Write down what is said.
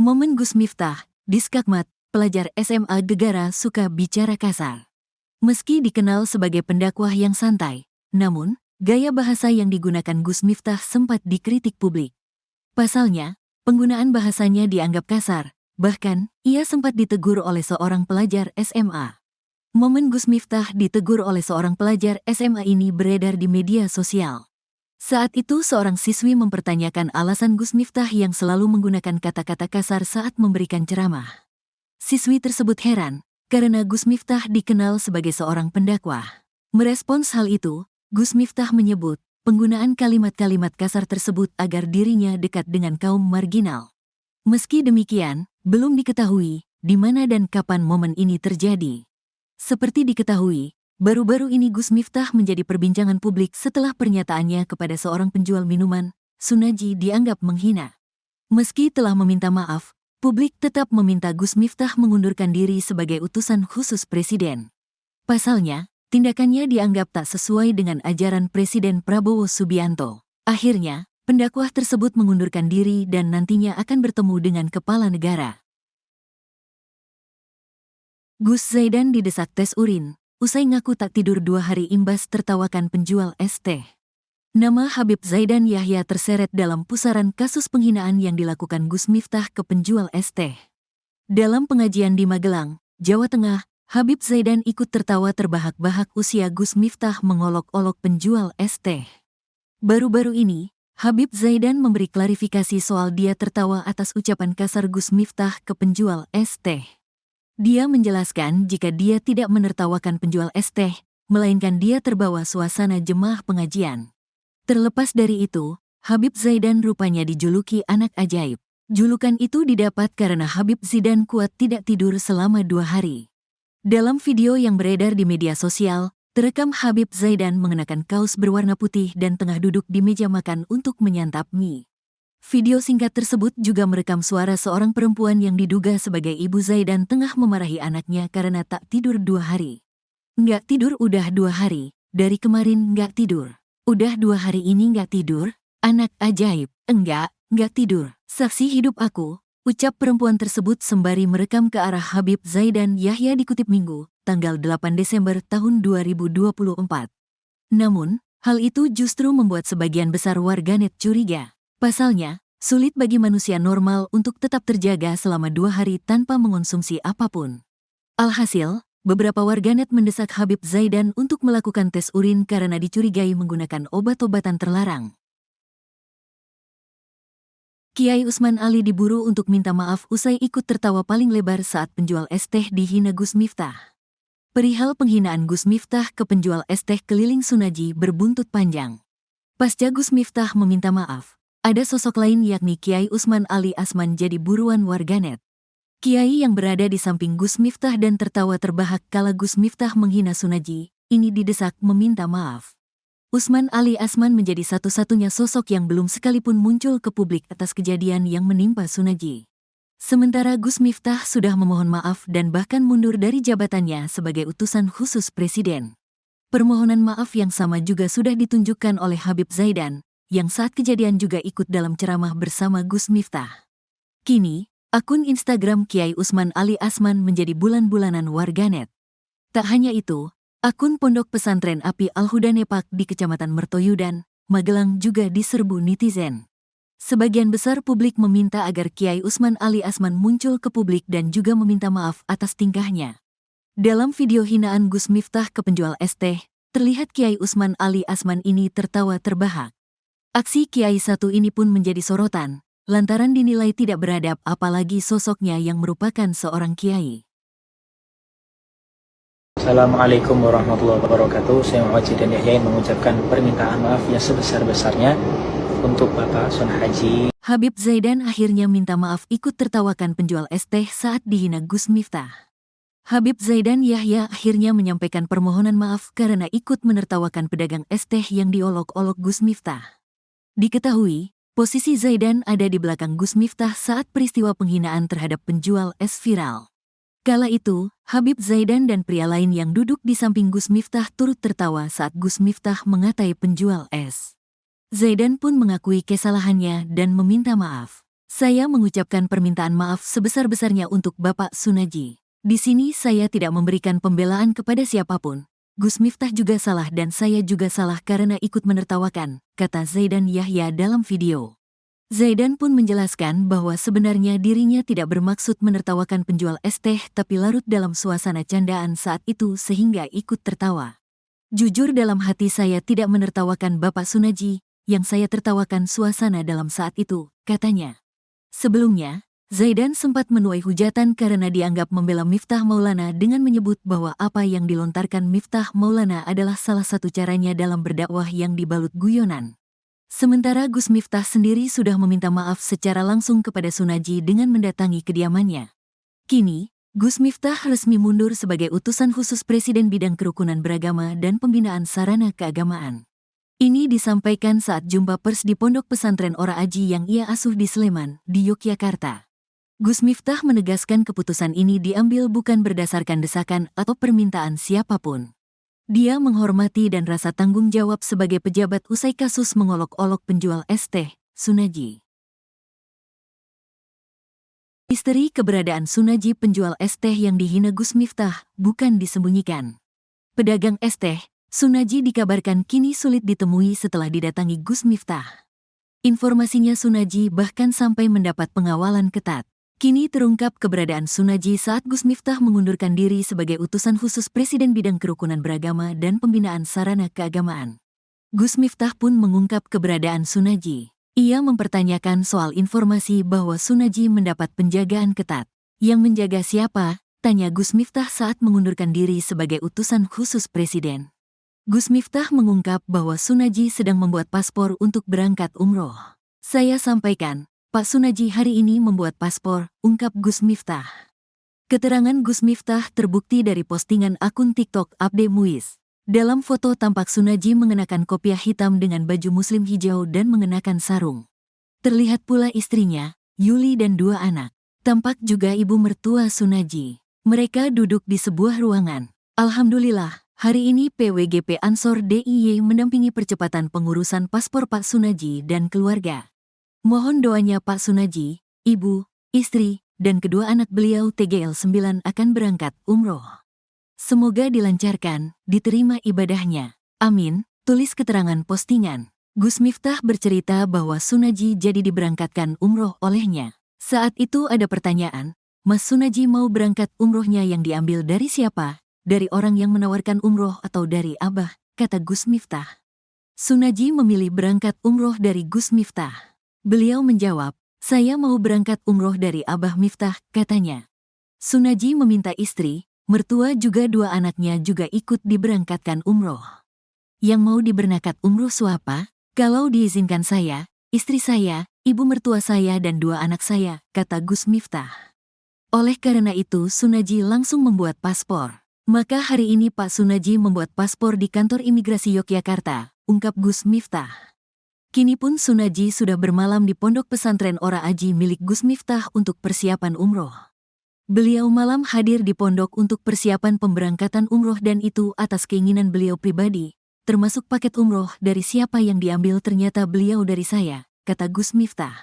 Momen Gus Miftah, Diskakmat, pelajar SMA Gegara suka bicara kasar. Meski dikenal sebagai pendakwah yang santai, namun, gaya bahasa yang digunakan Gus Miftah sempat dikritik publik. Pasalnya, penggunaan bahasanya dianggap kasar, bahkan, ia sempat ditegur oleh seorang pelajar SMA. Momen Gus Miftah ditegur oleh seorang pelajar SMA ini beredar di media sosial. Saat itu seorang siswi mempertanyakan alasan Gus Miftah yang selalu menggunakan kata-kata kasar saat memberikan ceramah. Siswi tersebut heran, karena Gus Miftah dikenal sebagai seorang pendakwah. Merespons hal itu, Gus Miftah menyebut, penggunaan kalimat-kalimat kasar tersebut agar dirinya dekat dengan kaum marginal. Meski demikian, belum diketahui di mana dan kapan momen ini terjadi. Seperti diketahui, baru-baru ini Gus Miftah menjadi perbincangan publik setelah pernyataannya kepada seorang penjual minuman, Sunaji dianggap menghina. Meski telah meminta maaf, publik tetap meminta Gus Miftah mengundurkan diri sebagai utusan khusus Presiden. Pasalnya, tindakannya dianggap tak sesuai dengan ajaran Presiden Prabowo Subianto. Akhirnya, pendakwah tersebut mengundurkan diri dan nantinya akan bertemu dengan kepala negara. Gus Zaidan didesak tes urin, usai ngaku tak tidur 2 hari imbas tertawakan penjual es teh. Nama Habib Zaidan Yahya terseret dalam pusaran kasus penghinaan yang dilakukan Gus Miftah ke penjual es teh. Dalam pengajian di Magelang, Jawa Tengah, Habib Zaidan ikut tertawa terbahak-bahak usia Gus Miftah mengolok-olok penjual es teh. Baru-baru ini, Habib Zaidan memberi klarifikasi soal dia tertawa atas ucapan kasar Gus Miftah ke penjual es teh. Dia menjelaskan jika dia tidak menertawakan penjual es teh, melainkan dia terbawa suasana jemaah pengajian. Terlepas dari itu, Habib Zaidan rupanya dijuluki anak ajaib. Julukan itu didapat karena Habib Zaidan kuat tidak tidur selama 2 hari. Dalam video yang beredar di media sosial, terekam Habib Zaidan mengenakan kaos berwarna putih dan tengah duduk di meja makan untuk menyantap mie. Video singkat tersebut juga merekam suara seorang perempuan yang diduga sebagai ibu Zaidan tengah memarahi anaknya karena tak tidur 2 hari. Nggak tidur udah 2 hari, dari kemarin nggak tidur. Udah 2 hari ini nggak tidur, anak ajaib, nggak tidur. Saksi hidup aku, ucap perempuan tersebut sembari merekam ke arah Habib Zaidan Yahya dikutip Minggu, tanggal 8 Desember tahun 2024. Namun, hal itu justru membuat sebagian besar warganet curiga. Pasalnya, sulit bagi manusia normal untuk tetap terjaga selama 2 hari tanpa mengonsumsi apapun. Alhasil, beberapa warganet mendesak Habib Zaidan untuk melakukan tes urin karena dicurigai menggunakan obat-obatan terlarang. Kiai Usman Ali diburu untuk minta maaf usai ikut tertawa paling lebar saat penjual es teh dihina Gus Miftah. Perihal penghinaan Gus Miftah ke penjual es teh keliling Sunaji berbuntut panjang. Pasca Gus Miftah meminta maaf, ada sosok lain yakni Kiai Usman Ali Asman jadi buruan warganet. Kiai yang berada di samping Gus Miftah dan tertawa terbahak kala Gus Miftah menghina Sunaji, ini didesak meminta maaf. Usman Ali Asman menjadi satu-satunya sosok yang belum sekalipun muncul ke publik atas kejadian yang menimpa Sunaji. Sementara Gus Miftah sudah memohon maaf dan bahkan mundur dari jabatannya sebagai utusan khusus Presiden. Permohonan maaf yang sama juga sudah ditunjukkan oleh Habib Zaidan, yang saat kejadian juga ikut dalam ceramah bersama Gus Miftah. Kini, akun Instagram Kiai Usman Ali Asman menjadi bulan-bulanan warganet. Tak hanya itu, akun Pondok Pesantren Api Al-Huda Nepak di Kecamatan Mertoyudan, Magelang juga diserbu netizen. Sebagian besar publik meminta agar Kiai Usman Ali Asman muncul ke publik dan juga meminta maaf atas tingkahnya. Dalam video hinaan Gus Miftah ke penjual es teh, terlihat Kiai Usman Ali Asman ini tertawa terbahak. Aksi Kiai satu ini pun menjadi sorotan, lantaran dinilai tidak beradab apalagi sosoknya yang merupakan seorang kiai. Assalamualaikum warahmatullahi wabarakatuh. Saya Muhammad Zaidan Yahya mengucapkan permintaan maaf yang sebesar-besarnya untuk Bapak Sun Haji. Habib Zaidan akhirnya minta maaf ikut tertawakan penjual es teh saat dihina Gus Miftah. Habib Zaidan Yahya akhirnya menyampaikan permohonan maaf karena ikut menertawakan pedagang es teh yang diolok-olok Gus Miftah. Diketahui, posisi Zaidan ada di belakang Gus Miftah saat peristiwa penghinaan terhadap penjual es viral. Kala itu, Habib Zaidan dan pria lain yang duduk di samping Gus Miftah turut tertawa saat Gus Miftah mengatai penjual es. Zaidan pun mengakui kesalahannya dan meminta maaf. Saya mengucapkan permintaan maaf sebesar-besarnya untuk Bapak Sunaji. Di sini saya tidak memberikan pembelaan kepada siapapun. Gus Miftah juga salah dan saya juga salah karena ikut menertawakan, kata Zaidan Yahya dalam video. Zaidan pun menjelaskan bahwa sebenarnya dirinya tidak bermaksud menertawakan penjual es teh tapi larut dalam suasana candaan saat itu sehingga ikut tertawa. Jujur dalam hati saya tidak menertawakan Bapak Sunaji, yang saya tertawakan suasana dalam saat itu, katanya. Sebelumnya, Zaidan sempat menuai hujatan karena dianggap membela Miftah Maulana dengan menyebut bahwa apa yang dilontarkan Miftah Maulana adalah salah satu caranya dalam berdakwah yang dibalut guyonan. Sementara Gus Miftah sendiri sudah meminta maaf secara langsung kepada Sunaji dengan mendatangi kediamannya. Kini, Gus Miftah resmi mundur sebagai utusan khusus Presiden Bidang Kerukunan Beragama dan Pembinaan Sarana Keagamaan. Ini disampaikan saat jumpa pers di Pondok Pesantren Ora Aji yang ia asuh di Sleman, di Yogyakarta. Gus Miftah menegaskan keputusan ini diambil bukan berdasarkan desakan atau permintaan siapapun. Dia menghormati dan rasa tanggung jawab sebagai pejabat usai kasus mengolok-olok penjual es teh, Sunaji. Misteri keberadaan Sunaji penjual es teh yang dihina Gus Miftah bukan disembunyikan. Pedagang es teh, Sunaji dikabarkan kini sulit ditemui setelah didatangi Gus Miftah. Informasinya Sunaji bahkan sampai mendapat pengawalan ketat. Kini terungkap keberadaan Sunaji saat Gus Miftah mengundurkan diri sebagai utusan khusus Presiden Bidang Kerukunan Beragama dan Pembinaan Sarana Keagamaan. Gus Miftah pun mengungkap keberadaan Sunaji. Ia mempertanyakan soal informasi bahwa Sunaji mendapat penjagaan ketat. Yang menjaga siapa? Tanya Gus Miftah saat mengundurkan diri sebagai utusan khusus Presiden. Gus Miftah mengungkap bahwa Sunaji sedang membuat paspor untuk berangkat umroh. Saya sampaikan, Pak Sunaji hari ini membuat paspor, ungkap Gus Miftah. Keterangan Gus Miftah terbukti dari postingan akun TikTok Abde Muiz. Dalam foto tampak Sunaji mengenakan kopiah hitam dengan baju muslim hijau dan mengenakan sarung. Terlihat pula istrinya, Yuli dan 2 anak. Tampak juga ibu mertua Sunaji. Mereka duduk di sebuah ruangan. Alhamdulillah, hari ini PWGP Ansor DIY mendampingi percepatan pengurusan paspor Pak Sunaji dan keluarga. Mohon doanya Pak Sunaji, ibu, istri, dan kedua anak beliau TGL 9 akan berangkat umroh. Semoga dilancarkan, diterima ibadahnya. Amin, tulis keterangan postingan. Gus Miftah bercerita bahwa Sunaji jadi diberangkatkan umroh olehnya. Saat itu ada pertanyaan, Mas Sunaji mau berangkat umrohnya yang diambil dari siapa? Dari orang yang menawarkan umroh atau dari Abah, kata Gus Miftah. Sunaji memilih berangkat umroh dari Gus Miftah. Beliau menjawab, saya mau berangkat umroh dari Abah Miftah, katanya. Sunaji meminta istri, mertua juga 2 anaknya juga ikut diberangkatkan umroh. Yang mau diberangkat umroh siapa? Kalau diizinkan saya, istri saya, ibu mertua saya dan 2 anak saya, kata Gus Miftah. Oleh karena itu Sunaji langsung membuat paspor. Maka hari ini Pak Sunaji membuat paspor di kantor imigrasi Yogyakarta, ungkap Gus Miftah. Kini pun Sunaji sudah bermalam di Pondok Pesantren Ora Aji milik Gus Miftah untuk persiapan umroh. Beliau malam hadir di pondok untuk persiapan pemberangkatan umroh dan itu atas keinginan beliau pribadi, termasuk paket umroh dari siapa yang diambil ternyata beliau dari saya, kata Gus Miftah.